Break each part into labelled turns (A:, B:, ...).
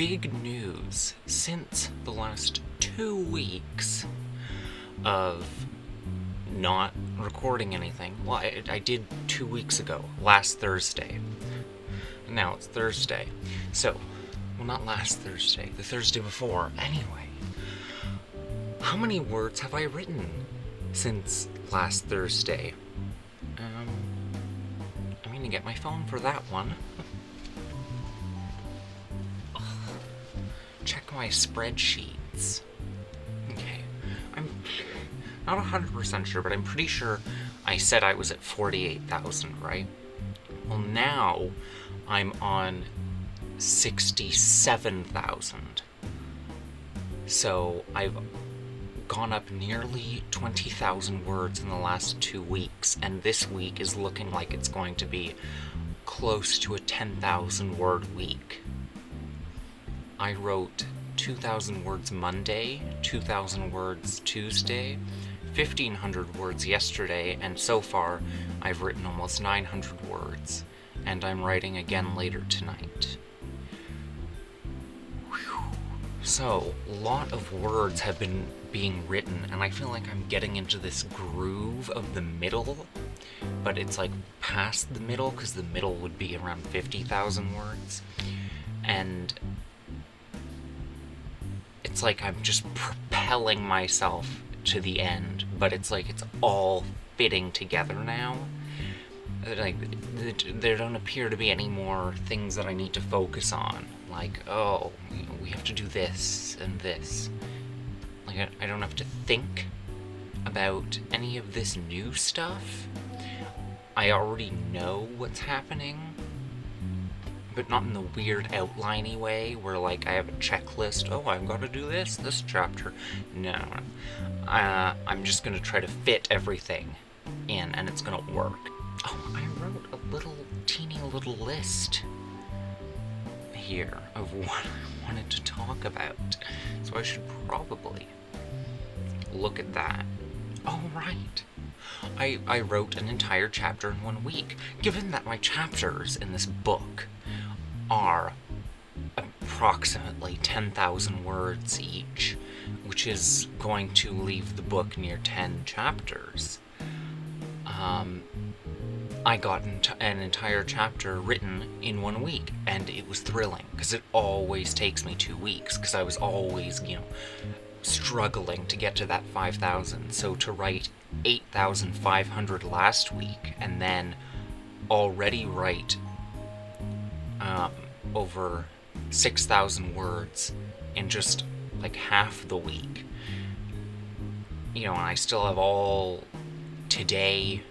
A: big news since the last 2 weeks of not recording anything. Well, I did 2 weeks ago, last Thursday. Now it's Thursday. So, well, not last Thursday, the Thursday before. Anyway, how many words have I written since last Thursday? I'm gonna get my phone for that one. Check my spreadsheets. Okay, I'm not 100% sure, but I'm pretty sure I said I was at 48,000, right? Well, now I'm on 67,000. So I've gone up nearly 20,000 words in the last 2 weeks, and this week is looking like it's going to be close to a 10,000 word week. I wrote 2,000 words Monday, 2,000 words Tuesday, 1,500 words yesterday, and so far I've written almost 900 words, and I'm writing again later tonight. So, a lot of words have been being written, and I feel like I'm getting into this groove of the middle, but it's like past the middle, because the middle would be around 50,000 words, and it's like I'm just propelling myself to the end, but it's like it's all fitting together now. Like, there don't appear to be any more things that I need to focus on. Like, oh, we have to do this and this. Like, I don't have to think about any of this new stuff. I already know what's happening, but not in the weird outliney way where, like, I have a checklist. Oh, I've got to do this chapter. No. I'm just going to try to fit everything in, and it's going to work. Oh, I wrote a teeny little list here of what I wanted to talk about. So I should probably look at that. Oh, right. I wrote an entire chapter in 1 week. Given that my chapters in this book are approximately 10,000 words each, which is going to leave the book near 10 chapters, I got an entire chapter written in 1 week, and it was thrilling, because it always takes me 2 weeks, because I was always, struggling to get to that 5,000. So to write 8,500 last week, and then already write over 6,000 words in just like half the week. And I still have all today,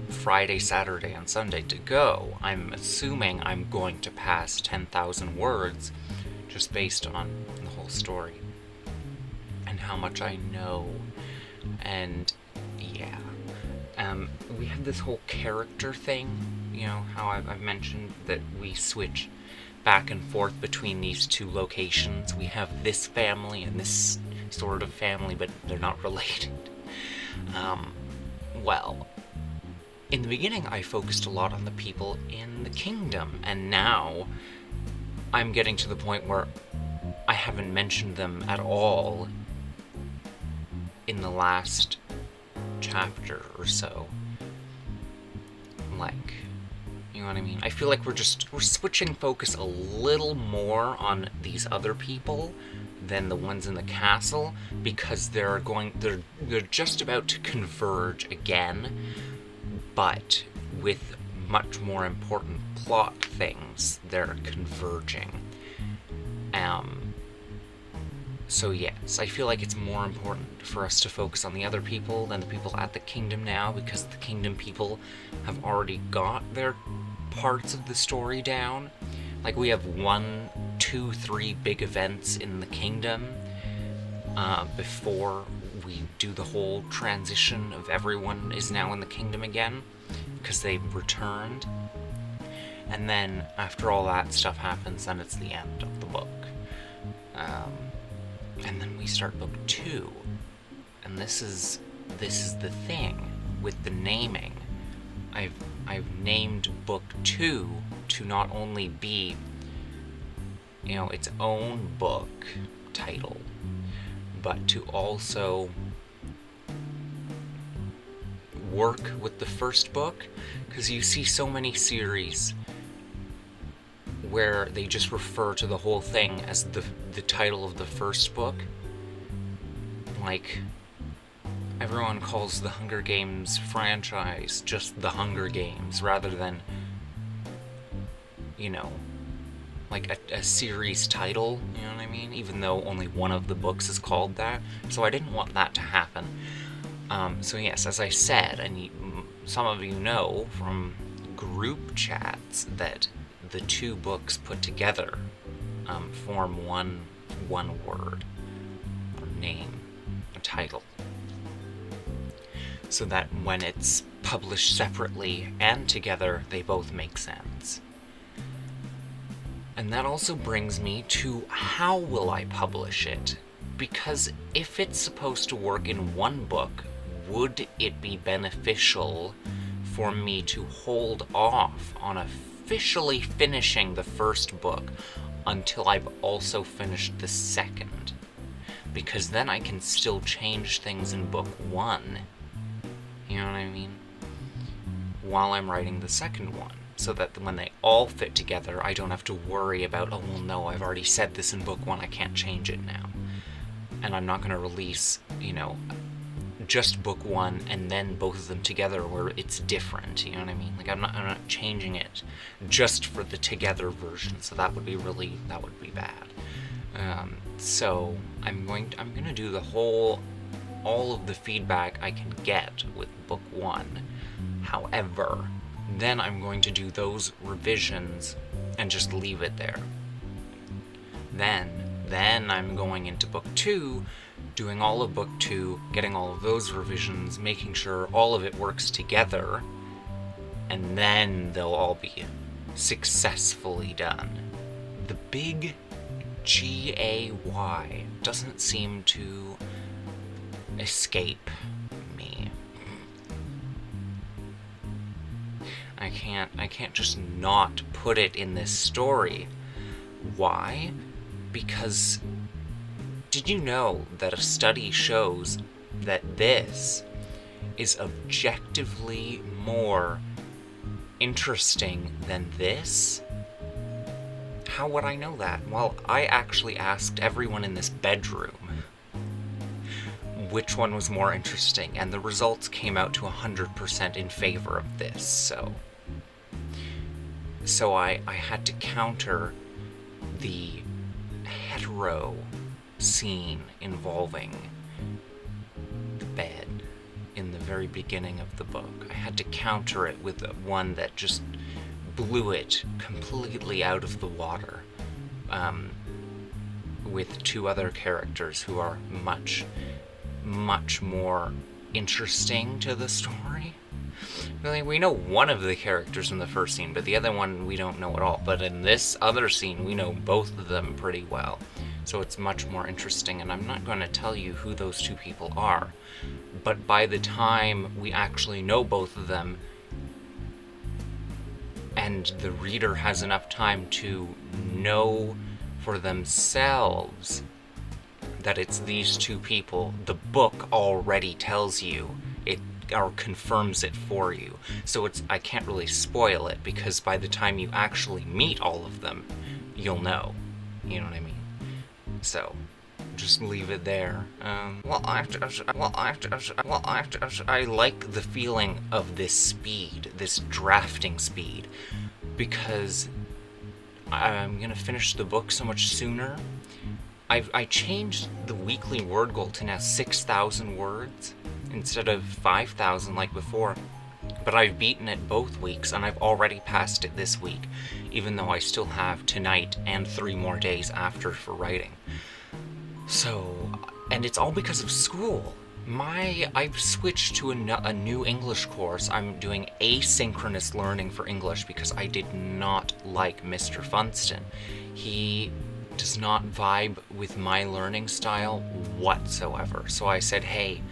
A: Friday, Saturday, and Sunday to go. I'm assuming I'm going to pass 10,000 words just based on the whole story and how much I know. And yeah, we have this whole character thing, how I've mentioned that we switch back and forth between these two locations. We have this family and this sort of family, but they're not related. Well, in the beginning, I focused a lot on the people in the kingdom, and now I'm getting to the point where I haven't mentioned them at all in the last chapter or so. Like, you know what I mean? I feel like we're switching focus a little more on these other people than the ones in the castle, because they're just about to converge again, but with much more important plot things, they're converging. So yes, I feel like it's more important for us to focus on the other people than the people at the kingdom now, because the kingdom people have already got their parts of the story down. Like, we have 1, 2, 3 big events in the kingdom before we do the whole transition of everyone is now in the kingdom again, because they've returned. And then after all that stuff happens, then it's the end of the book. And then we start book 2, and this is the thing with the naming. I've named book 2 to not only be its own book title, but to also work with the first book, because you see so many series where they just refer to the whole thing as the title of the first book. Like, everyone calls the Hunger Games franchise just the Hunger Games, rather than, like a series title, you know what I mean? Even though only one of the books is called that. So I didn't want that to happen. So yes, as I said, and some of you know from group chats, that the two books put together form one word, or name, a title. So that when it's published separately and together, they both make sense. And that also brings me to, how will I publish it? Because if it's supposed to work in one book, would it be beneficial for me to hold off on officially finishing the first book until I've also finished the second? Because then I can still change things in book one, you know what I mean, while I'm writing the second one. So that when they all fit together, I don't have to worry about, oh, well, no, I've already said this in book one, I can't change it now. And I'm not going to release, just book one and then both of them together where it's different, you know what I mean? Like, I'm not changing it just for the together version, so that would be bad. So I'm going to do all of the feedback I can get with book one. However, then I'm going to do those revisions and just leave it there. Then I'm going into book two, doing all of book two, getting all of those revisions, making sure all of it works together, and then they'll all be successfully done. The big GAY doesn't seem to escape me. I can't just not put it in this story. Why? Because did you know that a study shows that this is objectively more interesting than this? How would I know that? Well, I actually asked everyone in this bedroom which one was more interesting, and the results came out to 100% in favor of this, so I had to counter the hetero scene involving the bed in the very beginning of the book. I had to counter it with one that just blew it completely out of the water, with two other characters who are much more interesting to the story. Really, we know one of the characters in the first scene, but the other one we don't know at all. But in this other scene, we know both of them pretty well. So it's much more interesting, and I'm not going to tell you who those two people are. But by the time we actually know both of them, and the reader has enough time to know for themselves that it's these two people, the book already tells you it, or confirms it for you. So I can't really spoil it, because by the time you actually meet all of them, you'll know. You know what I mean? So just leave it there. I like the feeling of this speed, this drafting speed, because I'm gonna finish the book so much sooner. I changed the weekly word goal to now 6,000 words instead of 5,000 like before, but I've beaten it both weeks, and I've already passed it this week, even though I still have tonight and 3 more days after for writing. So, and it's all because of school. I've switched to a new English course. I'm doing asynchronous learning for English because I did not like Mr. Funston. He does not vibe with my learning style whatsoever. So I said, hey,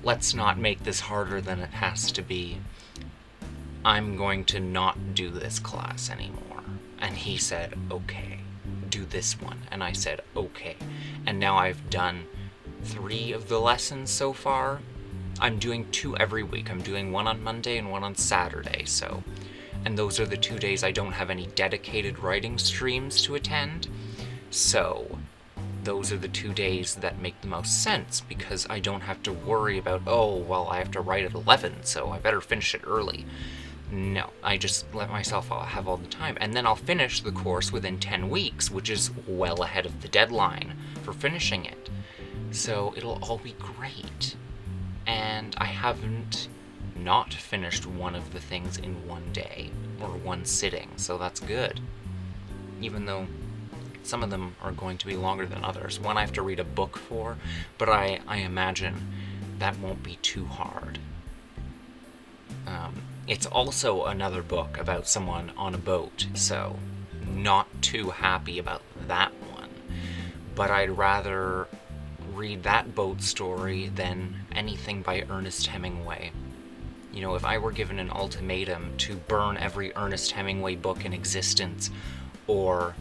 A: let's not make this harder than it has to be. I'm going to not do this class anymore. And he said, okay, this one. And I said, okay. And now I've done 3 of the lessons so far. I'm doing 2 every week. I'm doing 1 on Monday and 1 on Saturday, so... And those are the 2 days I don't have any dedicated writing streams to attend. So, those are the 2 days that make the most sense, because I don't have to worry about, oh, well, I have to write at 11, so I better finish it early. No, I just let myself have all the time. And then I'll finish the course within 10 weeks, which is well ahead of the deadline for finishing it. So, it'll all be great. And I haven't not finished one of the things in one day, or one sitting, so that's good. Even though some of them are going to be longer than others. One I have to read a book for, but I imagine that won't be too hard. It's also another book about someone on a boat, so not too happy about that one. But I'd rather read that boat story than anything by Ernest Hemingway. You know, if I were given an ultimatum to burn every Ernest Hemingway book in existence, or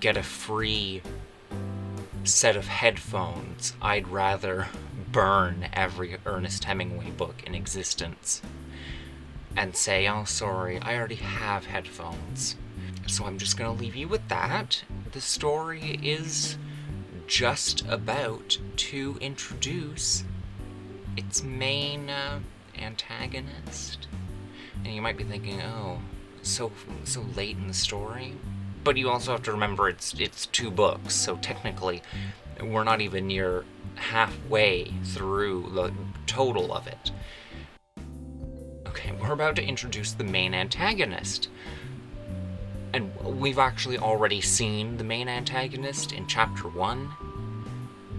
A: get a free set of headphones, I'd rather burn every Ernest Hemingway book in existence and say, oh, sorry, I already have headphones. So I'm just gonna leave you with that. The story is just about to introduce its main antagonist. And you might be thinking, oh, so late in the story? But you also have to remember it's 2 books, so technically we're not even near halfway through the total of it. Okay, we're about to introduce the main antagonist. And we've actually already seen the main antagonist in chapter 1,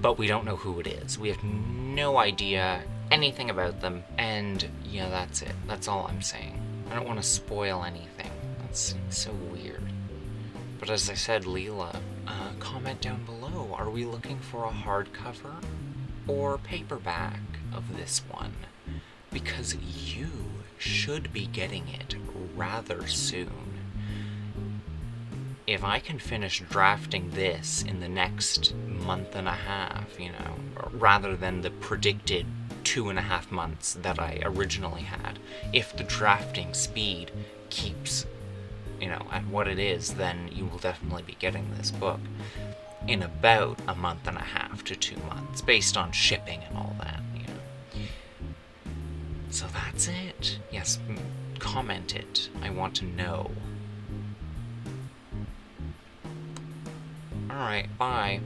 A: but we don't know who it is. We have no idea anything about them, and yeah, that's it. That's all I'm saying. I don't want to spoil anything. That seems so weird. But as I said, Leela, comment down below. Are we looking for a hardcover or paperback of this one? Because you should be getting it rather soon. If I can finish drafting this in the next month and a half, you know, rather than the predicted 2.5 months that I originally had, if the drafting speed keeps, you know, at what it is, then you will definitely be getting this book in about 1.5 to 2 months, based on shipping and all that, you know. So that's it. Yes, comment it. I want to know. Alright, bye.